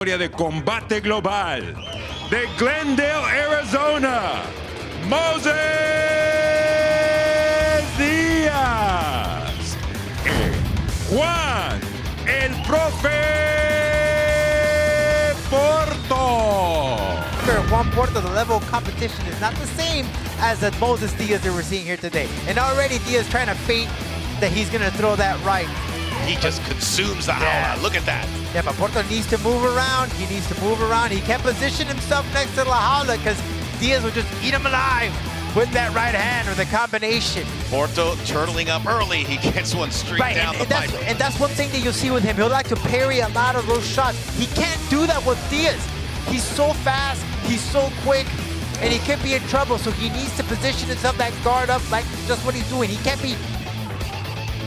De Combate Global, de Glendale, Arizona, Moses Diaz y Juan, el profe Porto. Juan Porto, the level of competition is not the same as the Moses Diaz that we're seeing here today. And already Diaz trying to feint that he's going to throw that right. He just consumes the Jaula. Look at that. Yeah, but Porto needs to move around. He needs to move around. He can't position himself next to La Jaula because Diaz will just eat him alive with that right hand or the combination. Porto turtling up early. He gets one straight down the pipe. And that's one thing that you'll see with him. He'll like to parry a lot of those shots. He can't do that with Diaz. He's so fast. He's so quick. And he could be in trouble. So he needs to position himself, that guard up, like just what he's doing. He can't be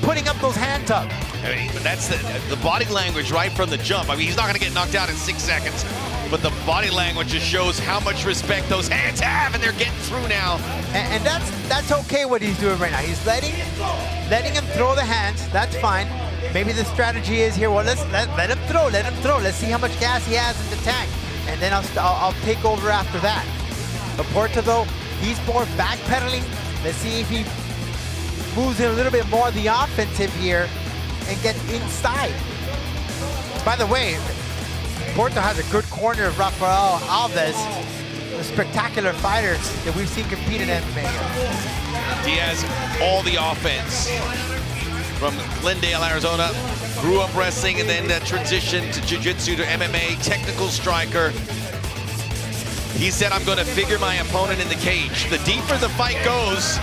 putting up those hands up. I mean, that's the body language right from the jump. I mean, he's not going to get knocked out in 6 seconds, but the body language just shows how much respect those hands have, and they're getting through now. And that's okay what he's doing right now. He's letting him throw the hands. That's fine. Maybe the strategy is here. Well, let him throw. Let him throw. Let's see how much gas he has in the tank, and then I'll take over after that. But Porto, though, he's more backpedaling. Let's see if he moves in a little bit more the offensive here and get inside. By the way, Porto has a good corner of Rafael Alves, a spectacular fighter that we've seen compete in MMA. Diaz, all the offense from Glendale, Arizona, grew up wrestling and then transitioned to jiu-jitsu to MMA, technical striker. He said, I'm going to figure my opponent in the cage. The deeper the fight goes,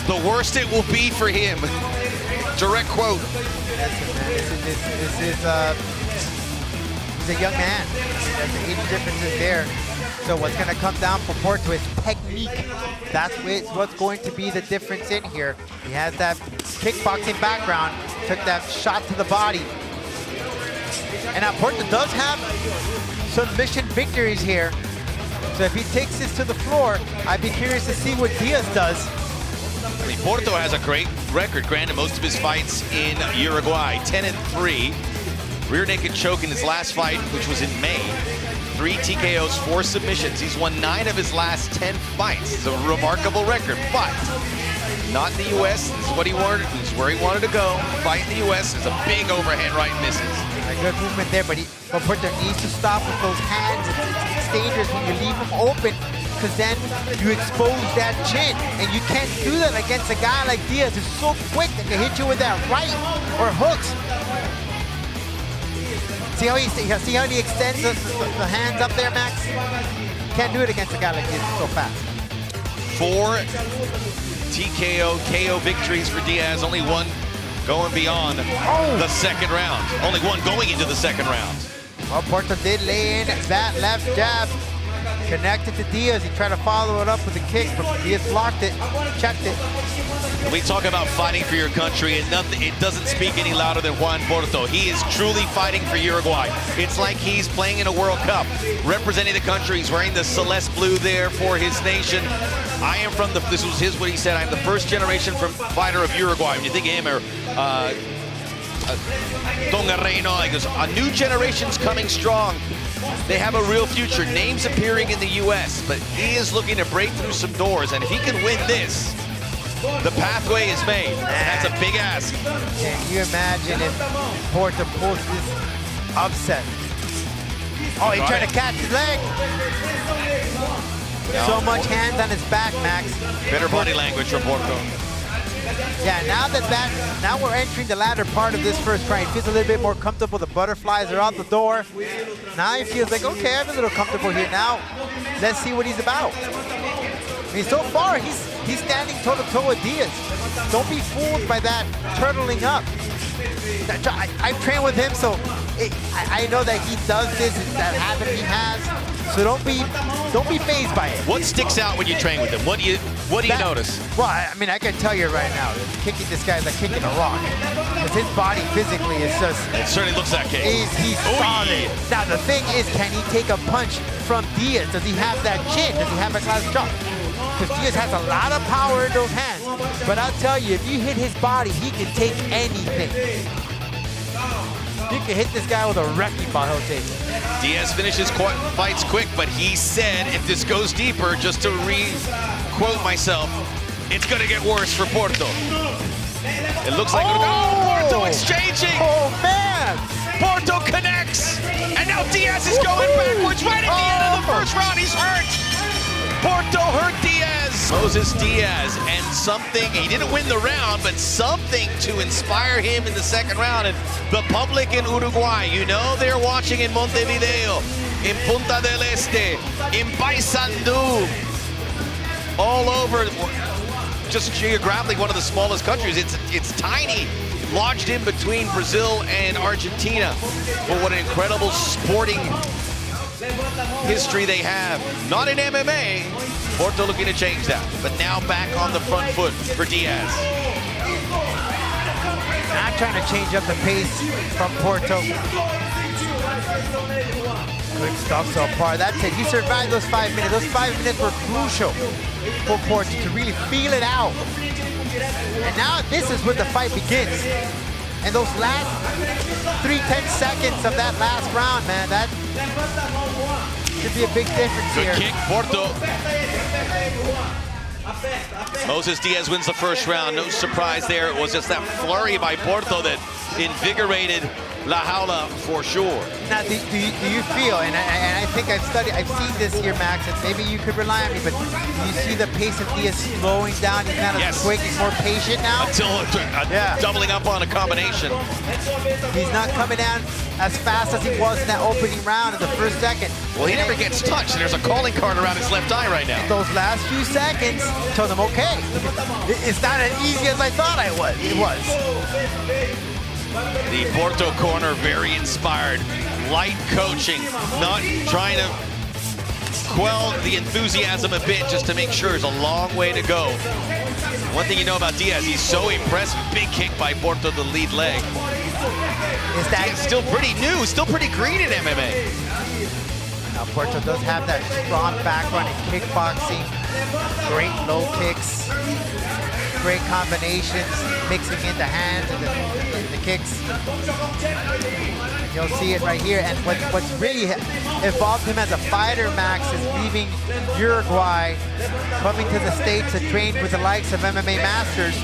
the worse it will be for him. Direct quote. He's a young man. There's the age differences there. So what's going to come down for Porto is technique. That's what's going to be the difference in here. He has that kickboxing background, took that shot to the body. And now Porto does have submission victories here. So if he takes this to the floor, I'd be curious to see what Diaz does. I mean, Porto has a great record. Granted, most of his fights in Uruguay, 10-3. Rear naked choke in his last fight, which was in May. 3 TKOs, 4 submissions. He's won 9 of his last 10 fights. It's a remarkable record, but not in the U.S. This is what he wanted. This is where he wanted to go. Fight in the U.S. is a big overhand right misses. A good movement there, but Porto needs to stop with those hands. It's dangerous when you leave him open, because then you expose that chin, and you can't do that against a guy like Diaz who's so quick that can hit you with that right or hooks. See how he extends the hands up there, Max? Can't do it against a guy like Diaz, so fast. 4 TKO, KO victories for Diaz, only 1 going beyond the second round. Only 1 going into the second round. Well, Porto did lay in that left jab. Connected to Diaz. He tried to follow it up with a kick, but Diaz blocked it, checked it. When we talk about fighting for your country, it doesn't speak any louder than Juan Porto. He is truly fighting for Uruguay. It's like he's playing in a World Cup, representing the country. He's wearing the Celeste blue there for his nation. I am from this was what he said, I'm the first generation fighter of Uruguay. When you think of him, or Tongareno, he goes, a new generation's coming strong. They have a real future. Names appearing in the U.S., but he is looking to break through some doors, and if he can win this, the pathway is made. That's a big ask. Can you imagine if Porto pulls this upset? Oh, he tried to catch his leg. No. So much hands on his back, Max. Better body language from Porto. Yeah, now we're entering the latter part of this first round. He feels a little bit more comfortable. The butterflies are out the door. Now he feels like, okay, I'm a little comfortable here. Now, let's see what he's about. I mean, so far, he's standing toe-to-toe with Diaz. Don't be fooled by that turtling up. I've trained with him, so I know that he does this, that habit he has. So don't be fazed by it. What sticks out when you train with him? What do you notice? Well, I mean, I can tell you right now, kicking this guy is like kicking a rock. Because his body physically is just... It certainly looks that case. He's solid. Yeah. Now, the thing is, can he take a punch from Diaz? Does he have that chin? Does he have a glass jaw? Because Diaz has a lot of power in those hands. But I'll tell you, if you hit his body, he can take anything. You can hit this guy with a wrecking ball, he'll take it. Diaz finishes fights quick, but he said if this goes deeper, just to re-quote myself, it's going to get worse for Porto. It looks like Porto exchanging. Oh, man. Porto connects. And now Diaz is going backwards right at the end of the first round. He's hurt. Porto hurt Diaz. Moses Diaz, and something, he didn't win the round, but something to inspire him in the second round. And the public in Uruguay, you know they're watching in Montevideo, in Punta del Este, in Paysandú, all over, just geographically one of the smallest countries. It's tiny, lodged in between Brazil and Argentina. But what an incredible sporting history they have. Not in MMA. Porto looking to change that, but now back on the front foot for Diaz. Not trying to change up the pace from Porto. Good stuff so far. That's it. He survived those 5 minutes. Those 5 minutes were crucial for Porto to really feel it out. And now this is where the fight begins. And those last 3-10 seconds of that last round, man, that could be a big difference here. Good kick, Porto. Moses Diaz wins the first round. No surprise there. It was just that flurry by Porto that invigorated La Jaula for sure. Now, do you feel, and I think I've seen this here, Max, and maybe you could rely on me, but do you see the pace of Diaz slowing down? He's not as quick, he's more patient now? Until doubling up on a combination. He's not coming down as fast as he was in that opening round in the first second. Well, he never gets touched, and there's a calling card around his left eye right now. Those last few seconds told him, okay, it's not as easy as I thought it was. The Porto corner very inspired. Light coaching, not trying to quell the enthusiasm a bit just to make sure there's a long way to go. One thing you know about Diaz, he's so impressive. Big kick by Porto, the lead leg. Diaz still pretty new, still pretty green in MMA. Now Porto does have that strong background in kickboxing. Great low kicks. Great combinations, mixing in the hands and the kicks. You'll see it right here. And what's really evolved him as a fighter, Max, is leaving Uruguay, coming to the States to train with the likes of MMA masters,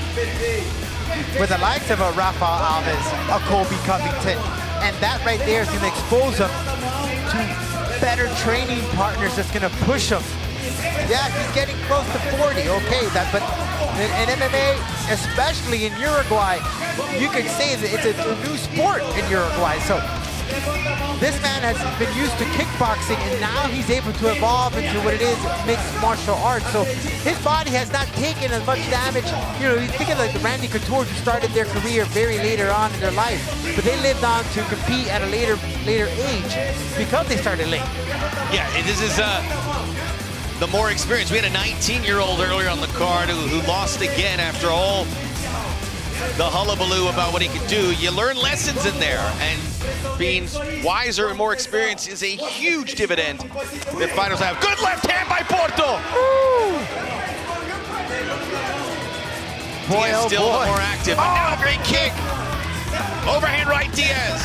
with the likes of a Rafael Alves, a Colby Covington. And that right there is going to expose him to better training partners that's going to push him. Yeah, he's getting close to 40, okay, but in MMA, especially in Uruguay, you could say that it's a new sport in Uruguay. So this man has been used to kickboxing, and now he's able to evolve into what it is, mixed martial arts. So his body has not taken as much damage. You know, you think of like the Randy Couture who started their career very later on in their life, but they lived on to compete at a later age because they started late. Yeah, this is the more experience. We had a 19-year-old earlier on the card who lost again after all the hullabaloo about what he could do. You learn lessons in there, and being wiser and more experienced is a huge dividend that fighters have. Good left hand by Porto. Boy, Diaz oh still boy. more active. And now a great kick. Overhand right, Diaz.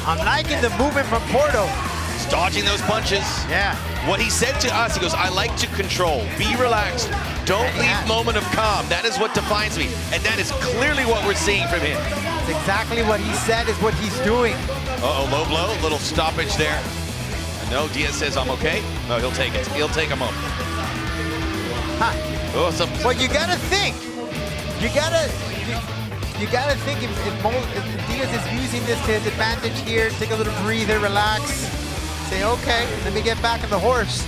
I'm liking the movement from Porto. He's dodging those punches. Yeah. What he said to us, he goes, I like to control. Be relaxed. Don't leave moment of calm. That is what defines me. And that is clearly what we're seeing from him. It's exactly what he said is what he's doing. Uh-oh, low blow, little stoppage there. No, Diaz says, I'm okay. No, he'll take it. He'll take a moment. Huh. Oh, Well, you gotta think. You gotta think if Diaz is using this to his advantage here, take a little breather, relax. Say, okay, let me get back on the horse.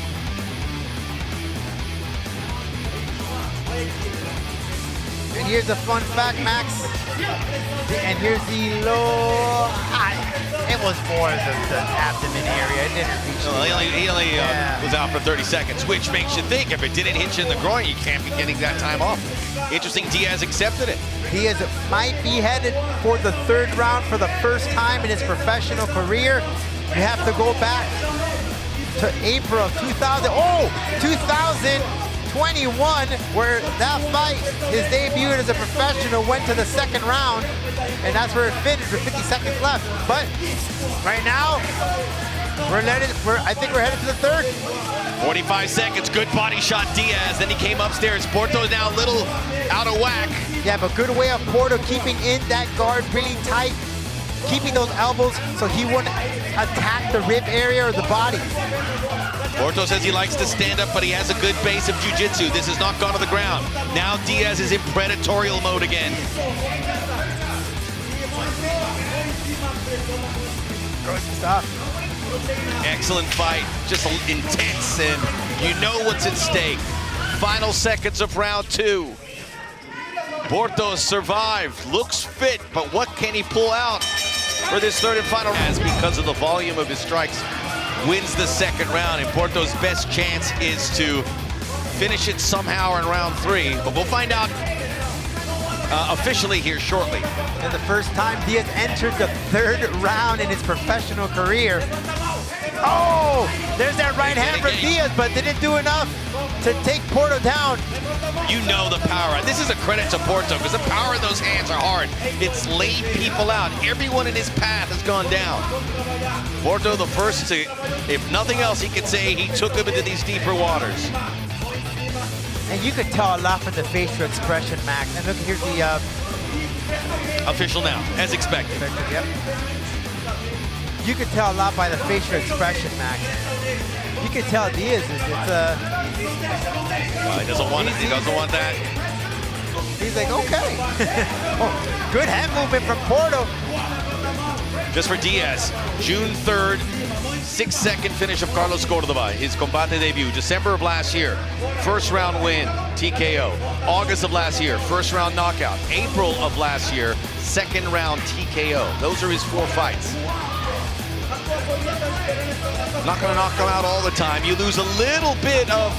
And here's a fun fact, Max. And here's the low. It was more the abdomen area. It didn't reach. Well, he only was out for 30 seconds, which makes you think if it didn't hit you in the groin, you can't be getting that time off. Interesting, Diaz accepted it. Diaz might be headed for the third round for the first time in his professional career. You have to go back to April of 2000. Oh, 2012. 21, where that fight, his debut as a professional, went to the second round, and that's where it finished with 50 seconds left. But right now, I think we're headed to the third. 45 seconds, good body shot Diaz, then he came upstairs. Porto is now a little out of whack. Yeah, but good way of Porto keeping in that guard really tight, keeping those elbows so he wouldn't attack the rib area or the body. Porto says he likes to stand up, but he has a good base of jiu-jitsu. This has not gone to the ground. Now Diaz is in predatorial mode again. Good stuff. Excellent fight, just intense, and you know what's at stake. Final seconds of round 2. Porto survived, looks fit, but what can he pull out for this third and final round? Because of the volume of his strikes, wins the second round, and Porto's best chance is to finish it somehow in round 3, but we'll find out officially here shortly. And the first time Diaz entered the third round in his professional career. Oh, there's that right hand from Diaz, but didn't do enough to take Porto down. You know the power. This is a credit to Porto because the power of those hands are hard. It's laid people out. Everyone in his path has gone down. Porto the first to, if nothing else, he could say he took him into these deeper waters. And you could tell a lot from the facial expression, Max. And look, here's the official now, as expected. Yep. You could tell a lot by the facial expression, Max. You could tell Diaz is he doesn't want it. He doesn't want that. He's like, okay. Oh, good hand movement from Porto. Just for Diaz, June 3rd, 6-second finish of Carlos Cordova, his Combate debut, December of last year, first round win, TKO. August of last year, first round knockout. April of last year, second round TKO. Those are his 4 fights. Not gonna knock him out all the time. You lose a little bit of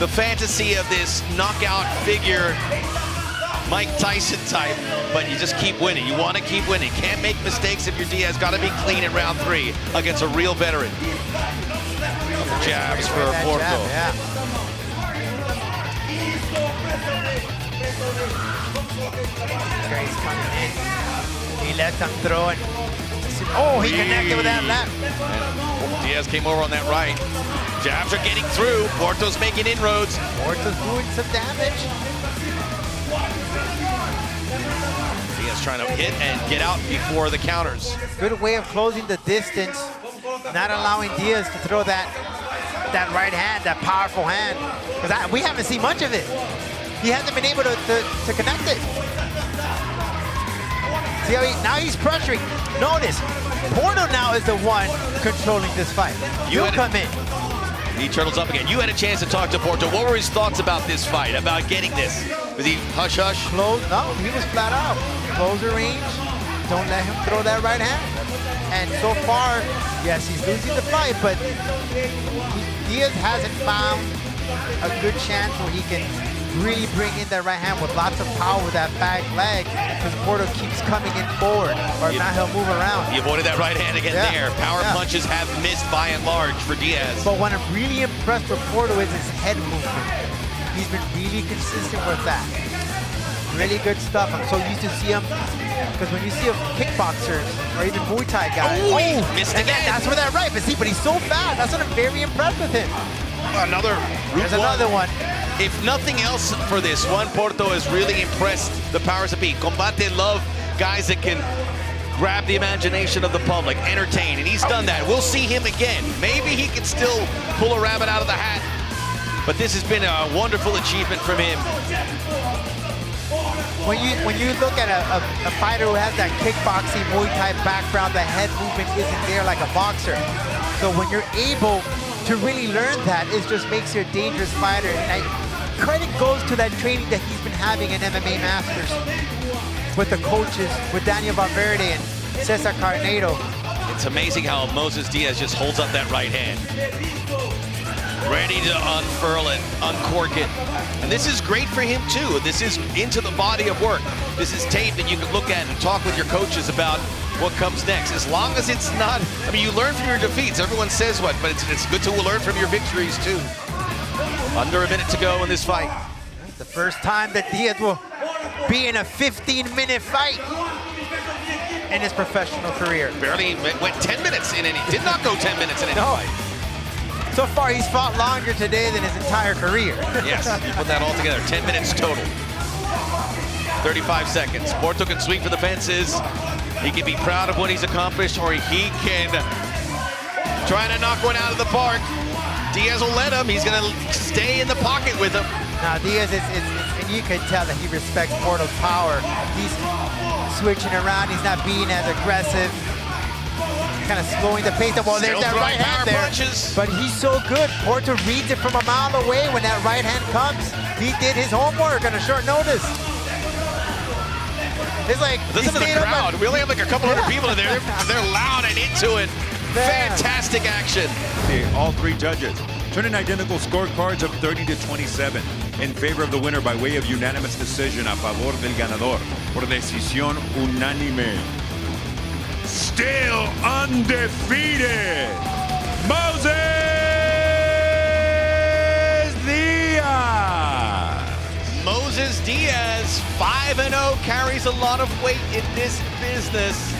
the fantasy of this knockout figure, Mike Tyson type, but you just keep winning. You want to keep winning. Can't make mistakes if you're Diaz. Got to be clean in round 3 against a real veteran. Couple jabs for Porto. Jab, yeah. He's coming in. He lets him throw it. Oh, he connected with that left. And Diaz came over on that right. Jabs are getting through. Porto's making inroads. Porto's doing some damage. Diaz trying to hit and get out before the counters. Good way of closing the distance, not allowing Diaz to throw that right hand, that powerful hand. Because we haven't seen much of it. He hasn't been able to connect it. See how now he's pressuring. Notice, Porto now is the one controlling this fight. He'll come in. He turtles up again. You had a chance to talk to Porto. What were his thoughts about this fight, about getting this? Was he hush-hush? Close? No, he was flat out. Close the range. Don't let him throw that right hand. And so far, yes, he's losing the fight, but Diaz hasn't found a good chance where he can really bring in that right hand with lots of power with that back leg, because Porto keeps coming in forward, or if not, he'll move around. He avoided that right hand again there. Power punches have missed by and large for Diaz. But what I'm really impressed with Porto is his head movement. He's been really consistent with that. Really good stuff. I'm so used to see him, because when you see kickboxers or even Muay Thai guys, missed again. That's where that right, but he's so fast. That's what I'm very impressed with him. There's another one. If nothing else for this one, Porto has really impressed the powers that be. Combate love guys that can grab the imagination of the public, entertain, and he's done that. We'll see him again. Maybe he can still pull a rabbit out of the hat, but this has been a wonderful achievement from him. When you look at a fighter who has that kickboxing, Muay Thai background, the head movement isn't there like a boxer. So when you're able to really learn that, it just makes you a dangerous fighter. And credit goes to that training that he's been having in MMA Masters with the coaches, with Daniel Valverde and Cesar Carneiro. It's amazing how Moses Diaz just holds up that right hand, ready to unfurl it, uncork it. And this is great for him too. This is into the body of work. This is tape that you can look at and talk with your coaches about what comes next. As long as it's not, I mean, you learn from your defeats. Everyone says what, but it's good to learn from your victories too. Under a minute to go in this fight. The first time that Diaz will be in a 15-minute fight in his professional career. Barely went 10 minutes in any. Did not go 10 minutes in any fight. So far, he's fought longer today than his entire career. Yes, you put that all together. 10 minutes total. 35 seconds. Porto can swing for the fences. He can be proud of what he's accomplished, or he can try to knock one out of the park. Diaz will let him. He's going to stay in the pocket with him. Now, Diaz, and you can tell that he respects Porto's power. He's switching around. He's not being as aggressive. Kind of slowing the pace. Well, there's that right hand there. Punches. But he's so good. Porto reads it from a mile away when that right hand comes. He did his homework on a short notice. It's like, listen to the crowd. We only have like a couple hundred people in there. They're loud and into it. Fantastic action. All three judges turn in identical scorecards of 30-27 in favor of the winner by way of unanimous decision a favor del ganador por decisión unánime. Still undefeated, Moses Diaz. Moses Diaz, 5-0, carries a lot of weight in this business.